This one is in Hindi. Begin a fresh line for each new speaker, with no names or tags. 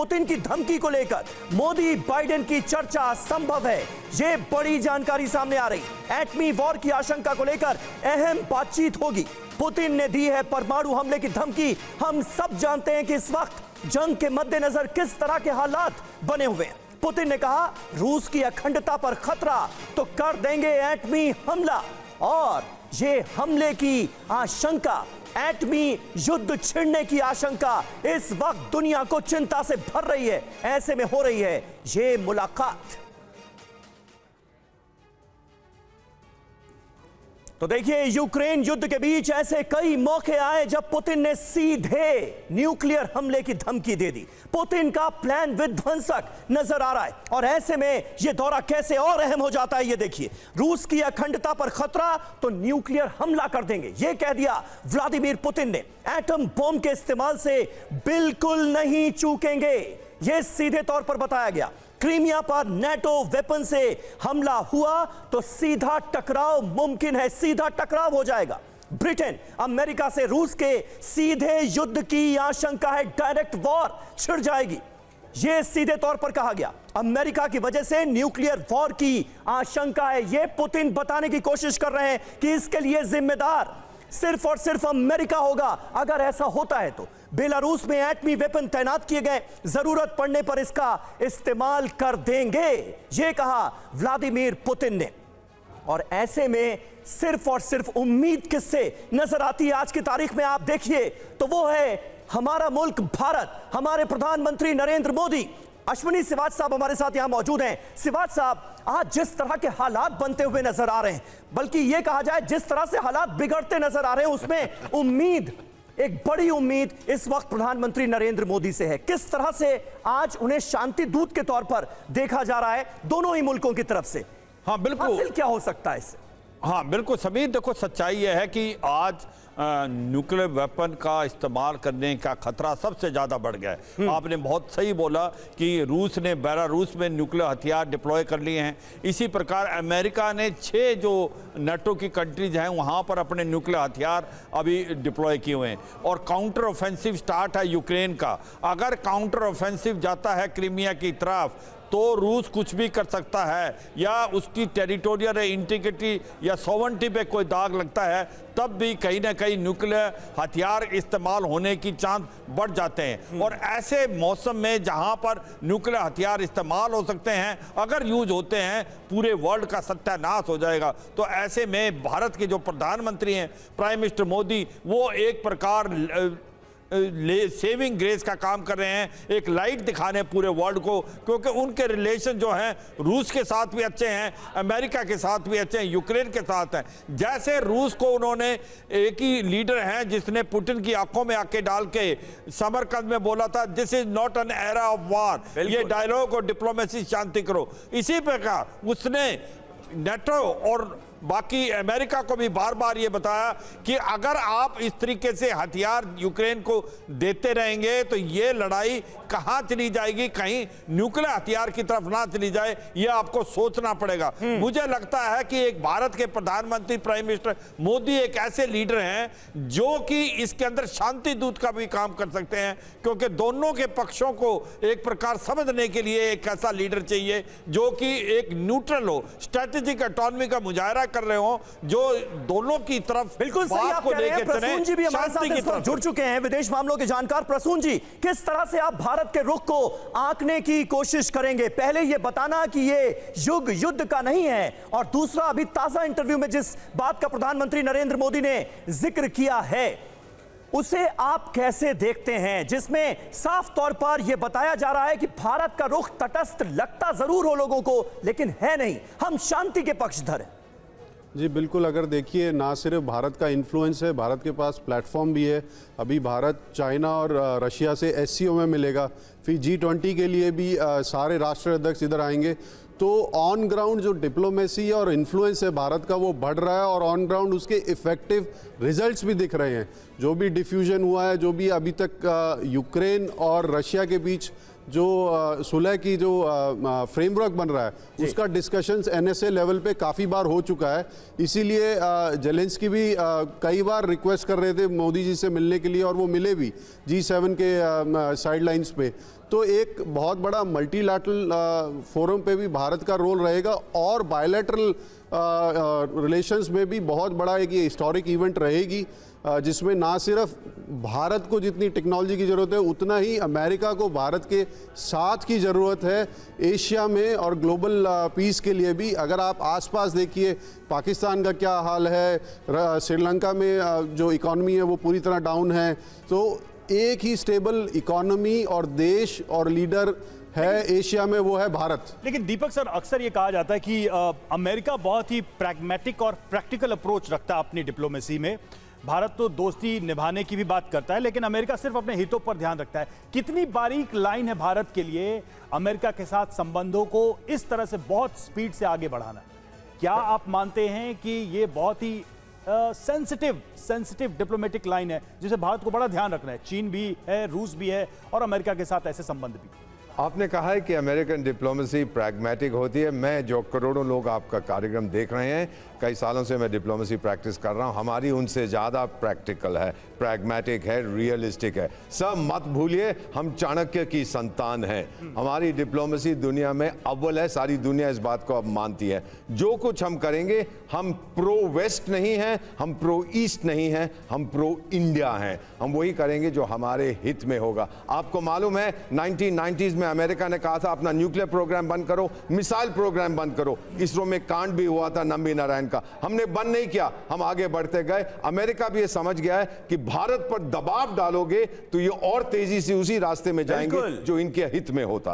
पुतिन की धमकी को लेकर मोदी बाइडेन की चर्चा संभव है, ये बड़ी जानकारी सामने आ रही। एटमी वॉर की आशंका को लेकर अहम बातचीत होगी। पुतिन ने दी है परमाणु हमले की धमकी। हम सब जानते हैं कि इस वक्त जंग के मद्देनजर किस तरह के हालात बने हुए हैं। पुतिन ने कहा रूस की अखंडता पर खतरा तो कर देंगे एटमी हमला, और ये हमले की आशंका, एटमी युद्ध छिड़ने की आशंका इस वक्त दुनिया को चिंता से भर रही है। ऐसे में हो रही है ये मुलाकात। तो देखिए, यूक्रेन युद्ध के बीच ऐसे कई मौके आए जब पुतिन ने सीधे न्यूक्लियर हमले की धमकी दे दी। पुतिन का प्लान विध्वंसक नजर आ रहा है, और ऐसे में यह दौरा कैसे और अहम हो जाता है ये देखिए। रूस की अखंडता पर खतरा तो न्यूक्लियर हमला कर देंगे, यह कह दिया व्लादिमीर पुतिन ने। एटम बॉम्ब के इस्तेमाल से बिल्कुल नहीं चूकेंगे, यह सीधे तौर पर बताया गया। क्रीमिया पर नेटो वेपन से हमला हुआ तो सीधा टकराव मुमकिन है, सीधा टकराव हो जाएगा। ब्रिटेन अमेरिका से रूस के सीधे युद्ध की आशंका है, डायरेक्ट वॉर छिड़ जाएगी, यह सीधे तौर पर कहा गया। अमेरिका की वजह से न्यूक्लियर वॉर की आशंका है, यह पुतिन बताने की कोशिश कर रहे हैं कि इसके लिए जिम्मेदार सिर्फ और सिर्फ अमेरिका होगा। अगर ऐसा होता है तो बेलारूस में एटमी वेपन तैनात किए गए, जरूरत पड़ने पर इसका इस्तेमाल कर देंगे, यह कहा व्लादिमीर पुतिन ने। और ऐसे में सिर्फ और सिर्फ उम्मीद किससे नजर आती है आज की तारीख में, आप देखिए तो वो है हमारा मुल्क भारत, हमारे प्रधानमंत्री नरेंद्र मोदी। अश्विनी सिवाच साहब हमारे साथ यहां मौजूद हैं। सिवाच साहब, आज जिस तरह के हालात बनते हुए नजर आ रहे हैं, बल्कि यह कहा जाए जिस तरह से हालात बिगड़ते नजर आ रहे हैं, उसमें उम्मीद, एक बड़ी उम्मीद इस वक्त प्रधानमंत्री नरेंद्र मोदी से है। किस तरह से आज उन्हें शांति दूत के तौर पर देखा जा रहा है दोनों ही मुल्कों की तरफ से?
हाँ बिल्कुल,
हासिल क्या हो सकता है इससे?
हाँ बिल्कुल समीर, देखो सच्चाई यह है कि आज न्यूक्लियर वेपन का इस्तेमाल करने का खतरा सबसे ज़्यादा बढ़ गया है। आपने बहुत सही बोला कि रूस ने बेलारूस में न्यूक्लियर हथियार डिप्लॉय कर लिए हैं। इसी प्रकार अमेरिका ने 6 जो नेटो की कंट्रीज हैं वहाँ पर अपने न्यूक्लियर हथियार अभी डिप्लॉय किए हुए हैं, और काउंटर ऑफेंसिव स्टार्ट है यूक्रेन का। अगर काउंटर ऑफेंसिव जाता है क्रीमिया की तरफ तो रूस कुछ भी कर सकता है, या उसकी टेरिटोरियल इंटीग्रिटी या सॉवरेनिटी पे कोई दाग लगता है तब भी कहीं ना कहीं न्यूक्लियर हथियार इस्तेमाल होने की चांस बढ़ जाते हैं। और ऐसे मौसम में जहां पर न्यूक्लियर हथियार इस्तेमाल हो सकते हैं, अगर यूज होते हैं, पूरे वर्ल्ड का सत्यानाश हो जाएगा। तो ऐसे में भारत के जो प्रधानमंत्री हैं प्राइम मिनिस्टर मोदी, वो एक प्रकार सेविंग ग्रेस का काम कर रहे हैं, एक लाइट दिखाने पूरे वर्ल्ड को, क्योंकि उनके रिलेशन जो हैं रूस के साथ भी अच्छे हैं, अमेरिका के साथ भी अच्छे हैं, यूक्रेन के साथ हैं। जैसे रूस को उन्होंने, एक ही लीडर हैं जिसने पुतिन की आंखों में आंखें डाल के समरकंद में बोला था this is not an era of war, ये डायलॉग और डिप्लोमेसी शांति करो। इसी प्रकार उसने नेटो और बाकी अमेरिका को भी बार बार ये बताया कि अगर आप इस तरीके से हथियार यूक्रेन को देते रहेंगे तो ये लड़ाई कहां चली जाएगी, कहीं न्यूक्लियर हथियार की तरफ ना चली जाए, ये आपको सोचना पड़ेगा। मुझे लगता है कि एक भारत के प्रधानमंत्री प्राइम मिनिस्टर मोदी एक ऐसे लीडर हैं जो कि इसके अंदर शांति दूत का भी काम कर सकते हैं, क्योंकि दोनों के पक्षों को एक प्रकार समझने के लिए एक ऐसा लीडर चाहिए जो कि एक न्यूट्रल हो, स्ट्रेटेजिक ऑटोनॉमी का मुजाहरा कर रहे हो, जो दोनों की तरफ
बिल्कुल सही आप कह रहे हैं। प्रसून जी भी हमारे साथ इस वक्त जुड़ चुके हैं, विदेश मामलों के जानकार। प्रसून जी, किस तरह से आप भारत के रुख को आंकने की कोशिश करेंगे? पहले यह बताना कि ये युद्ध का नहीं है, और दूसरा, अभी ताजा इंटरव्यू में जिस बात का प्रधानमंत्री नरेंद्र मोदी ने जिक्र किया है उसे आप कैसे देखते हैं, जिसमें साफ तौर पर यह बताया जा रहा है कि भारत का रुख तटस्थ लगता जरूर हो लोगों को, लेकिन है नहीं, हम शांति के पक्षधर हैं।
जी बिल्कुल, अगर देखिए ना सिर्फ भारत का इन्फ्लुएंस है, भारत के पास प्लेटफॉर्म भी है। अभी भारत चाइना और रशिया से एससीओ में मिलेगा, फिर G20 के लिए भी सारे राष्ट्राध्यक्ष इधर आएंगे। तो ऑन ग्राउंड जो डिप्लोमेसी और इन्फ्लुएंस है भारत का वो बढ़ रहा है, और ऑन ग्राउंड उसके इफेक्टिव रिजल्ट्स भी दिख रहे हैं। जो भी डिफ्यूजन हुआ है, जो भी अभी तक यूक्रेन और रशिया के बीच जो सुलह की जो फ्रेमवर्क बन रहा है, उसका डिस्कशंस NSA लेवल पे काफ़ी बार हो चुका है। इसीलिए जेलेंस्की भी कई बार रिक्वेस्ट कर रहे थे मोदी जी से मिलने के लिए, और वो मिले भी G7 के साइडलाइंस पे। तो एक बहुत बड़ा मल्टीलैटरल फोरम पे भी भारत का रोल रहेगा, और बायलैटरल रिलेशंस में भी बहुत बड़ा एक ये हिस्टोरिक इवेंट रहेगी, जिसमें ना सिर्फ भारत को जितनी टेक्नोलॉजी की ज़रूरत है, उतना ही अमेरिका को भारत के साथ की ज़रूरत है एशिया में और ग्लोबल पीस के लिए भी। अगर आप आसपास देखिए पाकिस्तान का क्या हाल है, श्रीलंका में जो इकॉनमी है वो पूरी तरह डाउन है, तो एक ही स्टेबल इकॉनमी और देश और लीडर है एशिया में, वो है भारत।
लेकिन दीपक सर, अक्सर ये कहा जाता है कि अमेरिका बहुत ही प्रैग्मेटिक और प्रैक्टिकल अप्रोच रखता है अपनी डिप्लोमेसी में। भारत तो दोस्ती निभाने की भी बात करता है, लेकिन अमेरिका सिर्फ अपने हितों पर ध्यान रखता है। कितनी बारीक लाइन है भारत के लिए अमेरिका के साथ संबंधों को इस तरह से बहुत स्पीड से आगे बढ़ाना? क्या आप मानते हैं कि ये बहुत ही सेंसिटिव डिप्लोमेटिक लाइन है जिसे भारत को बड़ा ध्यान रखना है? चीन भी है, रूस भी है, और अमेरिका के साथ ऐसे संबंध भी।
आपने कहा है कि अमेरिकन डिप्लोमेसी प्रैग्मेटिक होती है। मैं जो करोड़ों लोग आपका कार्यक्रम देख रहे हैं, कई सालों से मैं डिप्लोमेसी प्रैक्टिस कर रहा हूं, हमारी उनसे ज़्यादा प्रैक्टिकल है, प्रैग्मेटिक है, रियलिस्टिक है। सब मत भूलिए, हम चाणक्य की संतान हैं। हमारी डिप्लोमेसी दुनिया में अव्वल है, सारी दुनिया इस बात को अब मानती है। जो कुछ हम करेंगे, हम प्रो वेस्ट नहीं हैं, हम प्रो ईस्ट नहीं हैं, हम प्रो इंडिया हैं। हम वही करेंगे जो हमारे हित में होगा। आपको मालूम है 1990s में अमेरिका ने कहा था अपना न्यूक्लियर प्रोग्राम बंद करो, मिसाइल प्रोग्राम बंद करो। इसरो में कांड भी हुआ था नंबी नारायण का, हमने बंद नहीं किया, हम आगे बढ़ते गए। अमेरिका भी ये समझ गया है कि भारत पर दबाव डालोगे तो ये और तेजी से उसी रास्ते में जाएंगे जो इनके हित में होता है।